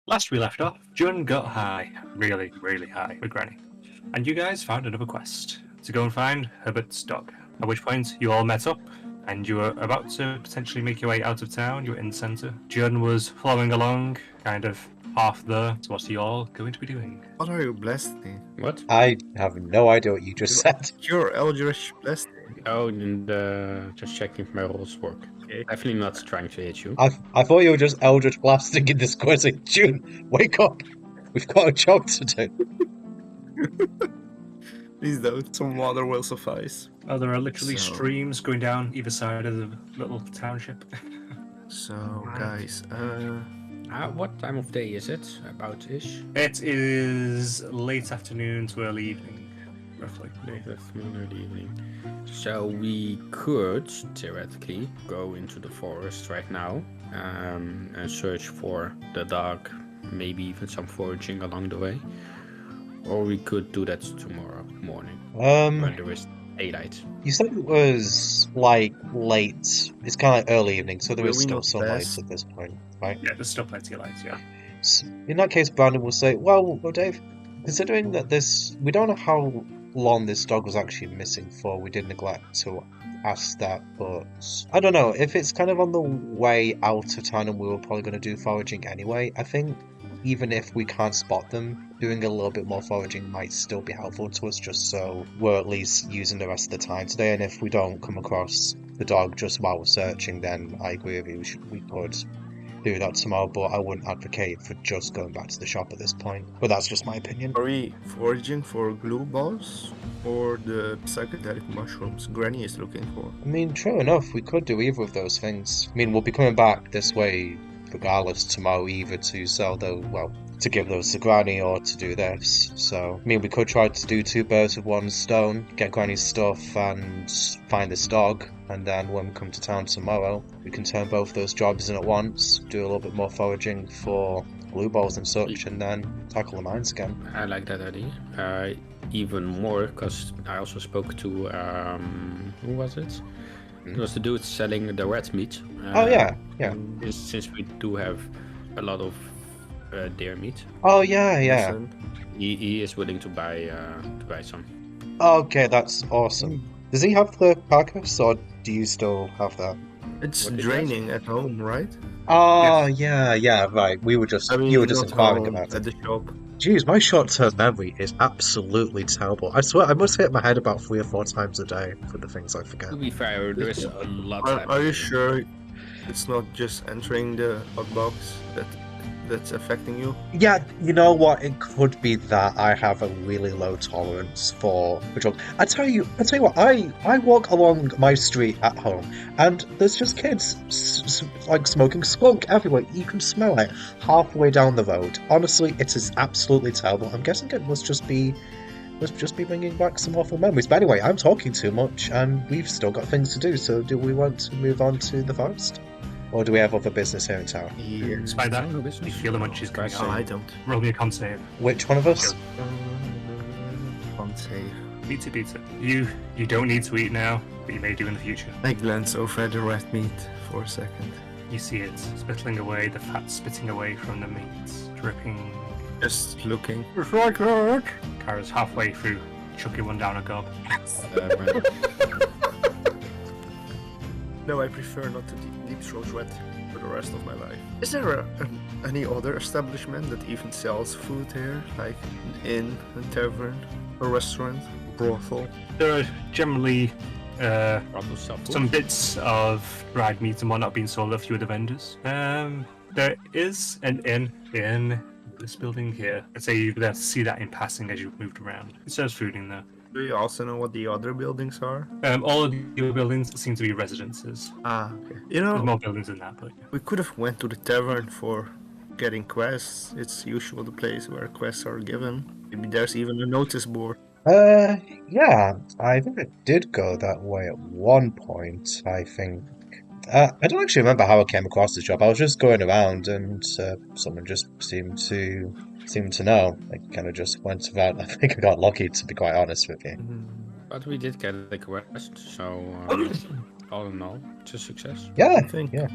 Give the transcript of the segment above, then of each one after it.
Last we left off, Jun got high, really, really high with Granny. And you guys found another quest to go and find Herbert's dog. At which point you all met up and you were about to potentially make your way out of town. You were in the centre. Jun was following along, kind of half there. So what are you all going to be doing? What are you blasting? What? I have no idea what you just said. You're Eldritch blasting. Oh, and just checking if my rolls work. Okay. Definitely not trying to hit you. I thought you were just Eldritch blasting in this quiz. June, wake up! We've got a job to do. Please don't. Some water will suffice. Oh, there are literally So- streams going down either side of the little township. So, guys, What time of day is it? About-ish? It is late afternoon to early evening, roughly. Late afternoon, early evening. So we could, theoretically, go into the forest right now and search for the dog, maybe even some foraging along the way. Or we could do that tomorrow morning, when there is daylight. You said it was like late. It's kind of like early evening, so there Will is we still not sunlight pass? at this point, right? Yeah, there's still plenty of lights, yeah. In that case, Brandon will say, well, Dave, considering that we don't know how long this dog was actually missing for, we did neglect to ask that, but I don't know, if it's kind of on the way out of town and we were probably going to do foraging anyway, I think even if we can't spot them, doing a little bit more foraging might still be helpful to us, just so we're at least using the rest of the time today, and if we don't come across the dog just while we're searching, then I agree with you, we could do that tomorrow, but I wouldn't advocate for just going back to the shop at this point. But that's just my opinion. are we foraging for glue balls or the psychedelic mushrooms Granny is looking for? I mean, true enough, we could do either of those things. I mean, we'll be coming back this way regardless tomorrow, either to sell those, well, to give those to Granny or to do this. So, I mean, we could try to do two birds with one stone, get Granny's stuff and find this dog, and then when we come to town tomorrow, we can turn both those jobs in at once, do a little bit more foraging for blue balls and such, and then tackle the mines again. I like that idea. Even more, because I also spoke to, who was it? It was the dude selling the rat meat. Oh, yeah. Since we do have a lot of deer meat, Oh, yeah. Listen, he is willing to buy some. Okay, that's awesome. Does he have the carcass, or do you still have that? it's What is draining at home, right? Oh, yeah, right. We were just, I mean, you were just not inquiring home, about at it. the shop. Jeez, my short-term memory is absolutely terrible. I swear, I must hit my head about 3 or 4 times a day for the things I forget. To be fair, there is a lot. Are you happening. sure it's not just entering the hot box that's affecting you? Yeah, you know what? It could be that I have a really low tolerance for drugs. I tell you what. I walk along my street at home, and there's just kids like smoking skunk everywhere. You can smell it halfway down the road. Honestly, it is absolutely terrible. I'm guessing it must just be bringing back some awful memories. But anyway, I'm talking too much, and we've still got things to do. So, do we want to move on to the forest, or do we have other business here in town? Yeah. Despite that, No you business. feel the munchies going Oh, I on. don't. Roll me a con save. Which one of us? Can't save. Pizza. You don't need to eat now, but you may do in the future. I glance over at the red meat for a second. You see it spittling away, the fat spitting away from the meat, dripping. Just looking. It's like that. Kara's halfway through, chucking one down a gob. Brandon. No, I prefer not to deep throat red for the rest of my life. Is there any other establishment that even sells food here? Like an inn, a tavern, a restaurant, brothel? There are generally Probably self-food. some bits of dried meat and whatnot being sold at a few of the vendors. There is an inn in this building here. I'd say you could have to see that in passing as you've moved around. It serves food in there. Do you also know what the other buildings are? All of the other buildings seem to be residences. Ah, okay. You There's know, more buildings than that, but yeah. we could have went to the tavern for getting quests. It's usually the place where quests are given. Maybe there's even a notice board. Yeah, I think I did go that way at one point, I think. I don't actually remember how I came across the job. I was just going around and someone just seemed to know. I kind of just went around. I think I got lucky, to be quite honest with you. But we did get a quest, so all in all, it's a success. Yeah, I think. yeah.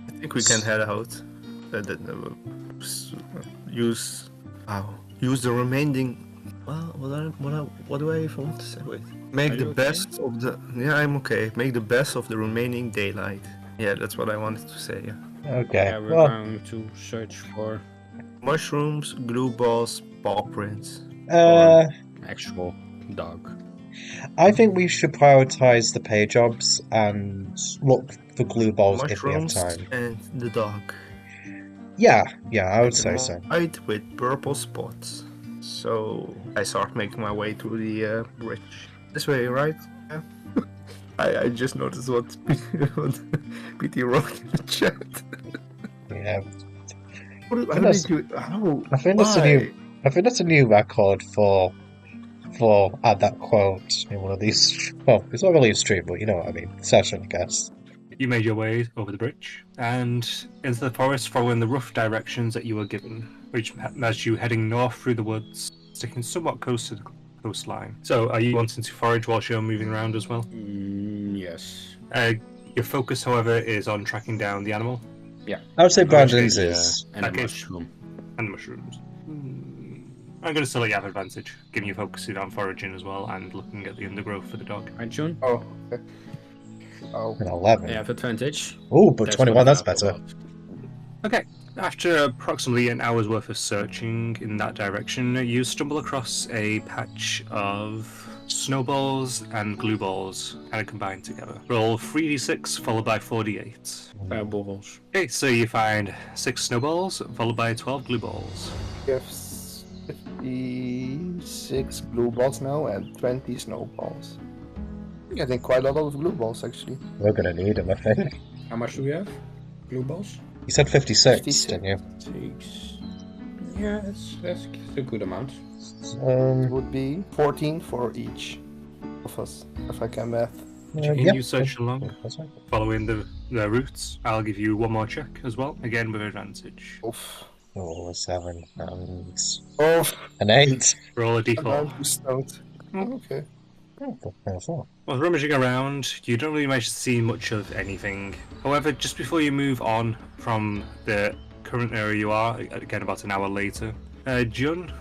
I think we can head out. use the remaining. Well, what do I even want to say? Wait. Make Are the you okay? best of the. Yeah, I'm okay. Make the best of the remaining daylight. Yeah, that's what I wanted to say. Yeah. Okay. Yeah, we're Well, going to search for Mushrooms, glue balls, paw prints. actual dog. I think we should prioritize the pay jobs and look for glue balls if we have Mushrooms time. and the dog. Yeah, I would Make say them so. white with purple spots. So I start making my way through the bridge. This way, right? Yeah. I just noticed what PT wrote in the chat. Yeah, How did you? How? I think that's a Why? new. I think that's a new record for add that quote in one of these. Well, it's not really a stream, but you know what I mean. Session, I guess. You made your way over the bridge and into the forest, following the rough directions that you were given, which has you heading north through the woods, sticking somewhat close to the coastline. So, are you wanting to forage whilst you're moving around as well? Yes. Your focus, however, is on tracking down the animal I would say which Brandon's case, is. And a Okay. mushroom. and the mushrooms. I'm going to still let you have advantage, giving you focusing on foraging as well and looking at the undergrowth for the dog. Right, June? Oh. Okay. Oh. An 11. I have advantage. Oh, but That's 21, gonna that's help a better. lot. Okay, after approximately an hour's worth of searching in that direction, you stumble across a patch of snowballs and glue balls kind of combined together. Roll 3d6 followed by 4d8. Fireballs. Okay, so you find 6 snowballs followed by 12 glue balls. We have 56 blue balls now and 20 snowballs. I'm getting quite a lot of glue balls actually. We're gonna need him, I think. How much do we have? Blue balls? You said 56, 56. didn't you? 6. Yeah, that's a good amount. It would be 14 for each of us, if I can math. Continue search along, That's right. following the routes. I'll give you one more check as well, again with advantage. Oof. Oh, a 7 and Oh, an 8. Roll a I'm d4. too stoned. Okay. Oh, that's all. Well, rummaging around, you don't really manage to see much of anything. However, just before you move on from the current area you are, again about an hour later, Jun,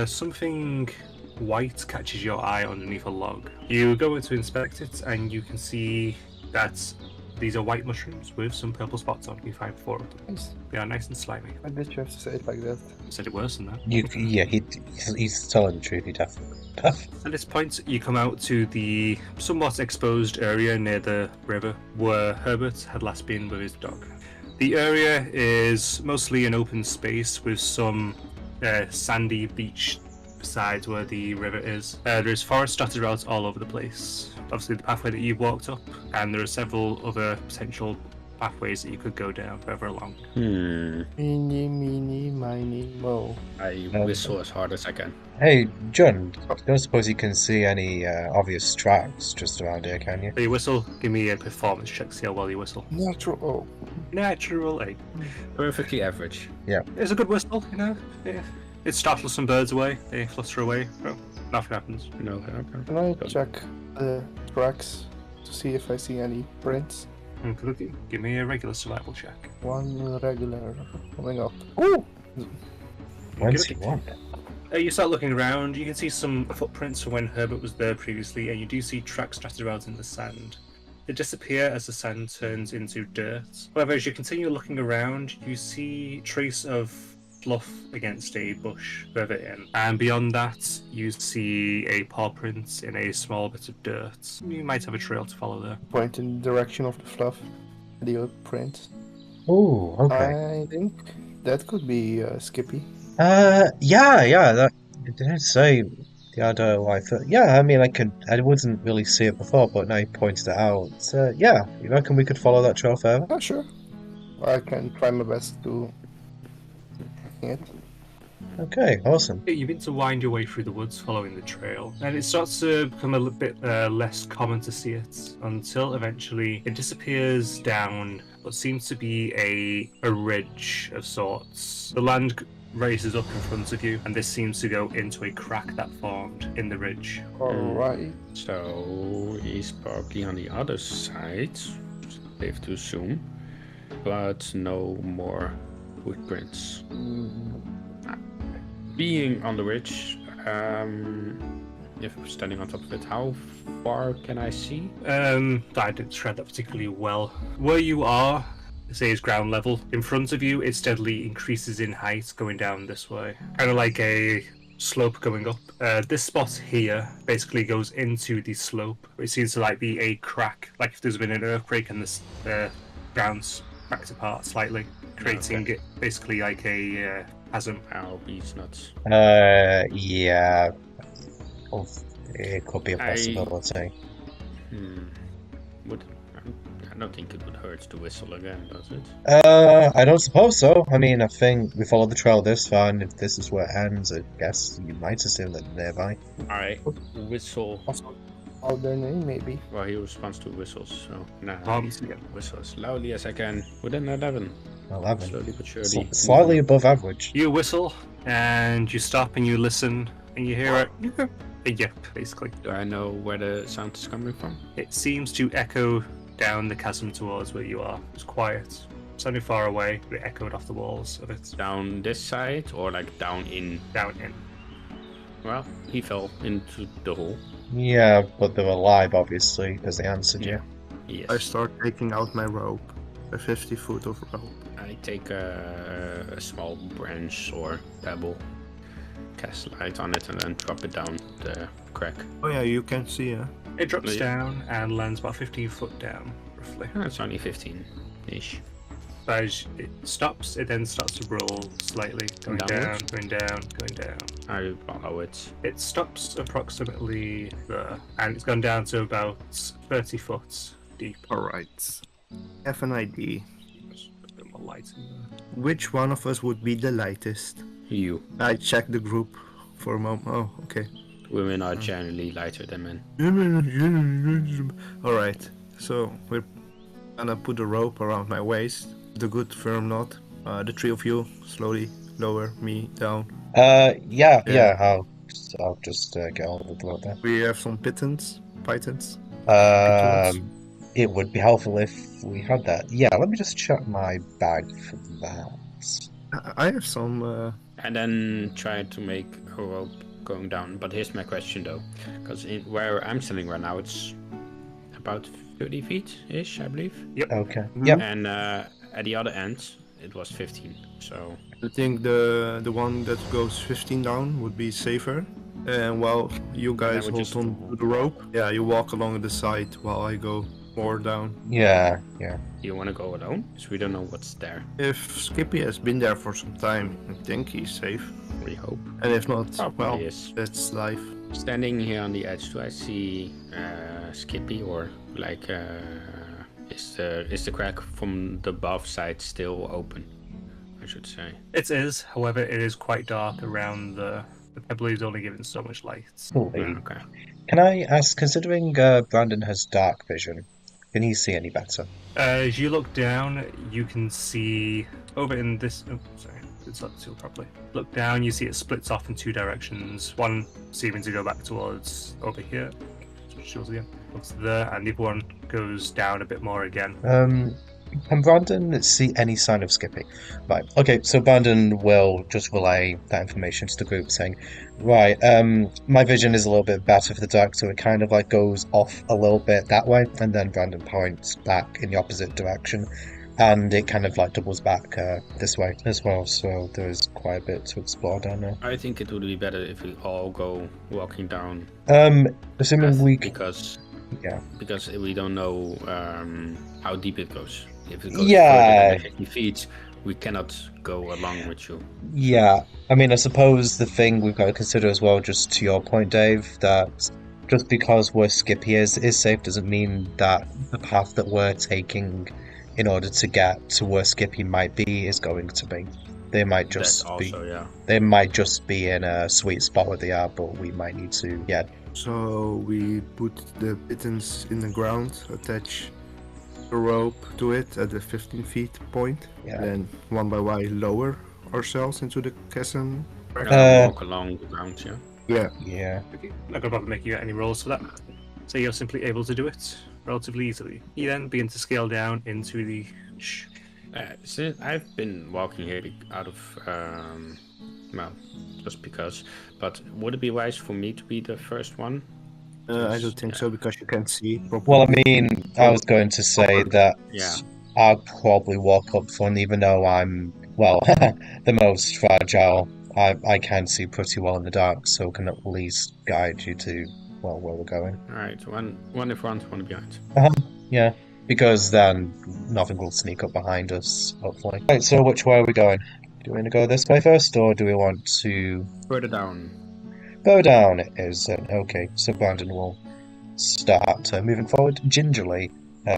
something white catches your eye underneath a log. You go in to inspect it, and you can see that these are white mushrooms with some purple spots on. You find 4 of them. Nice. They are nice and slimy. Why did you have to say it like that? I said it worse than that. He's telling the truth, he definitely. At this point, you come out to the somewhat exposed area near the river where Herbert had last been with his dog. The area is mostly an open space with some sandy beach beside where the river is. There is forest dotted out all over the place. Obviously, the pathway that you walked up, and there are several other potential pathways that you could go down further along. Meeny, meeny, miny, mo. I whistle as hard as I can. Hey, John, don't suppose you can see any obvious tracks just around here, can you? So you whistle, give me a performance check, see how well you whistle. Natural. Oh. Natural 8. Perfectly average. It's a good whistle, you know. Yeah. It startles some birds away, they flutter away, but nothing happens. No, okay. Can I check the tracks to see if I see any prints? Okay, give me a regular survival check. One regular coming up. Ooh! 21. You start looking around, you can see some footprints from when Herbert was there previously, and you do see tracks dotted out in the sand. They disappear as the sand turns into dirt. However, as you continue looking around, you see trace of fluff against a bush further in. And beyond that, you see a paw print in a small bit of dirt. You might have a trail to follow there. Point in the direction of the fluff. The print. Oh, okay. I think that could be Skippy. Yeah, that it didn't say the other life. Yeah, I mean, I wouldn't really see it before, but now you pointed it out. Yeah, you reckon we could follow that trail further? Yeah, sure. I can try my best to it. Okay, awesome. You begin to wind your way through the woods following the trail, and it starts to become a little bit less common to see it until eventually it disappears down what seems to be a ridge of sorts. The land raises up in front of you, and this seems to go into a crack that formed in the ridge. Alright. So he's probably on the other side, safe to assume, but no more footprints. Being on the ridge, if I'm standing on top of it, how far can I see? I didn't shred that particularly well. Where you are, say, is ground level. In front of you, it steadily increases in height going down this way. Kind of like a slope going up. This spot here basically goes into the slope. It seems to like be a crack, like if there's been an earthquake and this ground's cracked apart slightly, creating it basically like a chasm. Ow, these nuts. Yeah. Oh, it could be a possibility. I don't think it would hurt to whistle again, does it? I don't suppose so. I mean, I think we followed the trail this far, and if this is where it ends, I guess you might assume that they're nearby. Alright, whistle. Out their name, maybe. Well, he responds to whistles, so now whistle as loudly as I can. Within 11. 11. Slowly but surely. Slightly above average. You whistle, and you stop and you listen, and you hear a yip, basically. Do I know where the sound is coming from? It seems to echo down the chasm towards where you are. It's quiet. Sounding far away, but it echoed off the walls of it. Down this side or like down in? Down in. Well, he fell into the hole. Yeah, but they're alive, obviously, because they answered you. Yes. I start taking out my rope. A 50 foot of rope. I take a small branch or pebble, cast light on it, and then drop it down the crack. Oh yeah, you can see, huh? It drops Yeah. down and lands about 15 foot down, roughly. It's only 15-ish. But as it stops, it then starts to roll slightly, going down, Downwards? going down, going down. I follow it. It stops approximately there, and it's gone down to about 30 foot deep. Alright. Have an idea. There's a bit more light in there. Which one of us would be the lightest? You. I check the group for a moment. Oh, okay. Women are generally lighter than men. Alright, so we're gonna put a rope around my waist, the good firm knot. The three of you slowly lower me down. Yeah, I'll just get on with the rope there. We have some pitons. It would be helpful if we had that. Yeah, let me just check my bag for that. I have some. And then try to make a rope going down. But here's my question though, because where I'm standing right now, it's about 30 feet-ish, I believe. Okay. Yep. And at the other end, it was 15. So I think the one that goes 15 down would be safer. And while you guys would hold just- on to the rope, yeah, you walk along the side while I go more down. Yeah. do you want to go alone? Because we don't know what's there. If Skippy has been there for some time, I think he's safe. We hope. And if not, Probably well, is. that's life. Standing here on the edge, do I see Skippy or like is the crack from the above side still open? I should say. It is, however, it is quite dark around the pebble is only given so much light. Cool. Okay. Can I ask, considering Brandon has dark vision, can he see any better? As you look down, you can see over in this. Oh, sorry, it's not too properly. Look down, you see it splits off in two directions. One seeming to go back towards over here, shows again, looks there, and the other one goes down a bit more again. Can Brandon see any sign of Skippy? Right, okay, so Brandon will just relay that information to the group saying, right, my vision is a little bit better for the dark, so it kind of like goes off a little bit that way, and then Brandon points back in the opposite direction, and it kind of like doubles back this way as well, so there's quite a bit to explore down there. I think it would be better if we all go walking down. Assuming path, we because yeah. because we don't know how deep it goes. If it goes Yeah. further than 50 feet, we cannot go along with you. Yeah, I mean, I suppose the thing we've got to consider as well, just to your point, Dave, that just because where Skippy is safe doesn't mean that the path that we're taking in order to get to where Skippy might be is going to be. They might just That also, yeah. They might just be in a sweet spot where they are, but we might need to, yeah. So we put the pittons in the ground, attach the rope to it at the 15 feet point, Yeah. then one by one lower ourselves into the chasm. Now walk along the ground, yeah. Yeah. Yeah. Okay, not gonna bother making you any rolls for that. So you're simply able to do it relatively easily. You then begin to scale down into the. Since I've been walking here out of, well, just because. But would it be wise for me to be the first one? I don't think so because you can't see properly. Well, I mean, I was going to say that Yeah. I'll probably walk up front, even though I'm, well, the most fragile. I can see pretty well in the dark, so can at least guide you to, well, where we're going. All right. One in front, one behind. Yeah, because then nothing will sneak up behind us, hopefully. Right, so which way are we going? Do we want to go this way first, or do we want to Further down. go down? It is okay. So Brandon will start moving forward gingerly,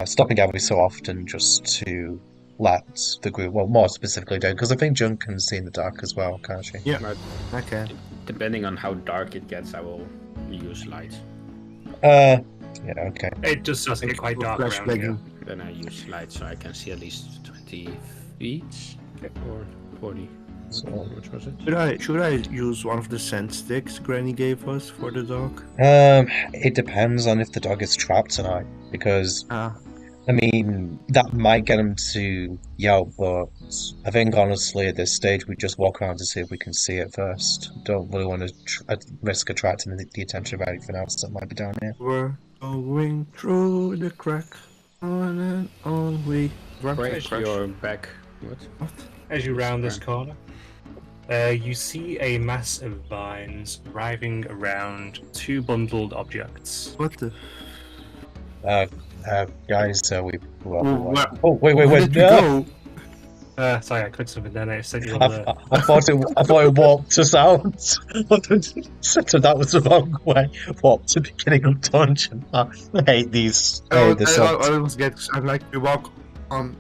stopping every so often just to let the group, well, more specifically Dave, because I think Jun can see in the dark as well, can't she? Yeah, But I can. depending on how dark it gets, I will use light. Yeah, okay. It just doesn't get quite dark around here. Then I use light so I can see at least 20 feet or 40. So, Which was it? Should I use one of the scent sticks Granny gave us for the dog? it depends on if the dog is trapped tonight, because Ah, I mean that might get him to yell, but I think honestly at this stage we just walk around to see if we can see it first. Don't really want to risk attracting the attention of anything else that might be down here. we're going through the crack, on and on we run. Crash your back. What? As you round this corner, you see a mass of vines writhing around two bundled objects. What the? Guys, we. Where Oh, wait! did we No! go? Sorry, I clicked something then. I sent you I, all I thought it walked us out. So that was the wrong way. Walked to the beginning of dungeon. I hate these. I This always get. I like we walk on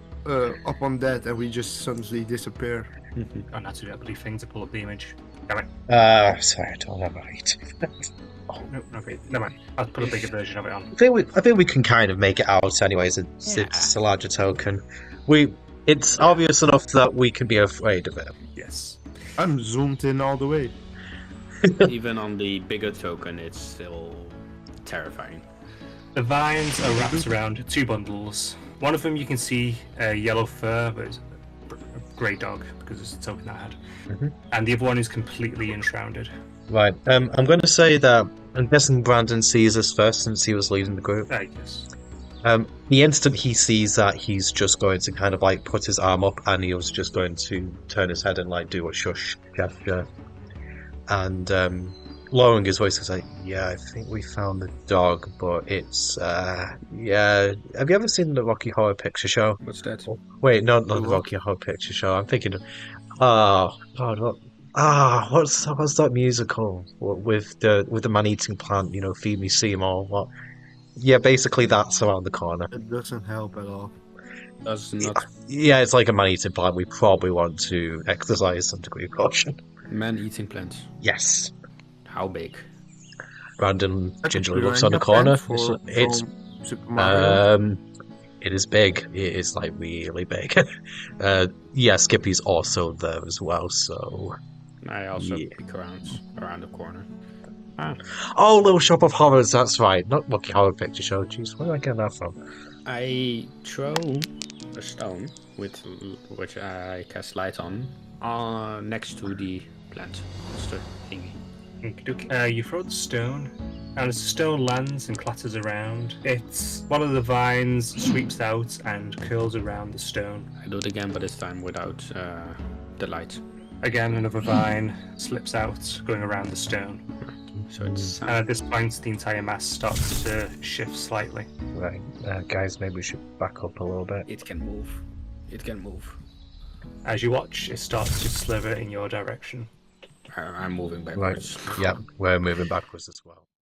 up on that and we just suddenly disappear. Oh, not to do that bloody thing to pull up the image. Damn it. Sorry, I don't have it. No, okay, never mind. I'll put a bigger version of it on. I think we can kind of make it out anyways. It's a larger token. It's obvious enough that we can be afraid of it. Yes. I'm zoomed in all the way. Even on the bigger token, it's still terrifying. The vines are wrapped around two bundles. One of them you can see a yellow fur, but it's a grey dog because it's a token that I had. Mhm. And the other one is completely enshrouded. Right. I'm going to say that I'm guessing Brandon sees us first since he was leading the group. Yes. The instant he sees that, he's just going to kind of like put his arm up, and he was just going to turn his head and like do a shush gesture, and lowering his voice, he's like, "Yeah, I think we found the dog, but it's yeah. Have you ever seen the Rocky Horror Picture Show? What's that? Wait, not the What? Rocky Horror Picture Show. I'm thinking, oh God, what's that musical with the man-eating plant? You know, Feed Me Seymour. What? Yeah, basically that's around the corner. It doesn't help at all. Does not Yeah, it's like a man-eating plant. We probably want to exercise some degree of caution. man eating plants? Yes. How big? Brandon That gingerly could be looks on the a corner. plant It's from Super Mario. it is big. It is like really big. Yeah, Skippy's also there as well. So, I also Yeah. peek around the corner. oh, Little Shop of Horrors. That's right. Not Rocky Horror Picture Show. Jeez, where did I get that from? I throw a stone with which I cast light on next to the plant. That's the thingy. You throw the stone, and as the stone lands and clatters around, it's one of the vines sweeps out and curls around the stone. I do it again, but this time without the light. Again, another vine slips out, going around the stone. So it's And at this point, the entire mass starts to shift slightly. Right, guys, maybe we should back up a little bit. it can move. It can move. As you watch, it starts to slither in your direction. I'm moving Right. backwards. Yeah, we're moving backwards as well.